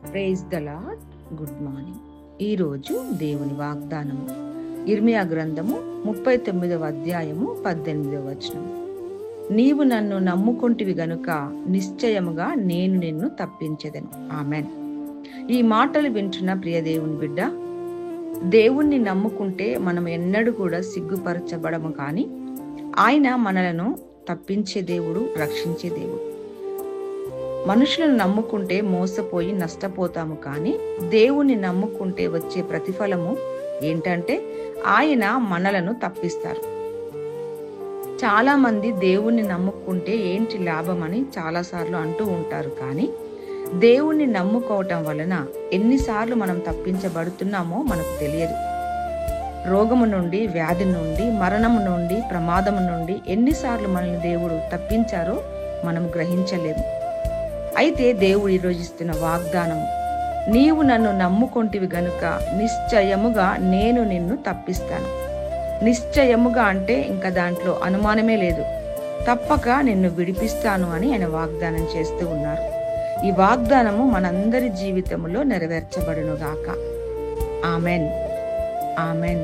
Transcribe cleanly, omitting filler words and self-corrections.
Praise the lord. Good morning. ఈరోజు దేవుని వాగ్దానము ఇర్మియా గ్రంథము 39వ అధ్యాయము 18వ వచనం. నీవు నన్ను నమ్ముకొంటివి గనుక నిశ్చయముగా నేను నిన్ను తప్పించెదను. ఆమెన్. ఈ మాటలు వింటున్న ప్రియ దేవుని బిడ్డ, దేవుణ్ణి నమ్ముకుంటే మనం ఎన్నడూ కూడా సిగ్గుపరచబడము, కానీ ఆయన మనలను తప్పించే దేవుడు, రక్షించే దేవుడు. మనుషులను నమ్ముకుంటే మోసపోయి నష్టపోతాము, కానీ దేవుణ్ణి నమ్ముకుంటే వచ్చే ప్రతిఫలము ఏంటంటే ఆయన మనలను తప్పిస్తారు. చాలా మంది దేవుణ్ణి నమ్ముకుంటే ఏంటి లాభం అని చాలాసార్లు అంటూ ఉంటారు, కానీ దేవుణ్ణి నమ్ముకోవటం వలన ఎన్నిసార్లు మనం తప్పించబడుతున్నామో మనకు తెలియదు. రోగము నుండి, వ్యాధి నుండి, మరణము నుండి, ప్రమాదము నుండి ఎన్నిసార్లు మనల్ని దేవుడు తప్పించారో మనం గ్రహించలేము. అయితే దేవుడు ఈరోజు ఇస్తున్న వాగ్దానం, నీవు నన్ను నమ్ముకొంటివి గనుక నిశ్చయముగా నేను నిన్ను తప్పిస్తాను. నిశ్చయముగా అంటే ఇంకా దాంట్లో అనుమానమే లేదు. తప్పక నిన్ను విడిపిస్తాను అని ఆయన వాగ్దానం చేస్తూ ఉన్నారు. ఈ వాగ్దానము మనందరి జీవితంలో నెరవేర్చబడునుగాక. Amen, amen.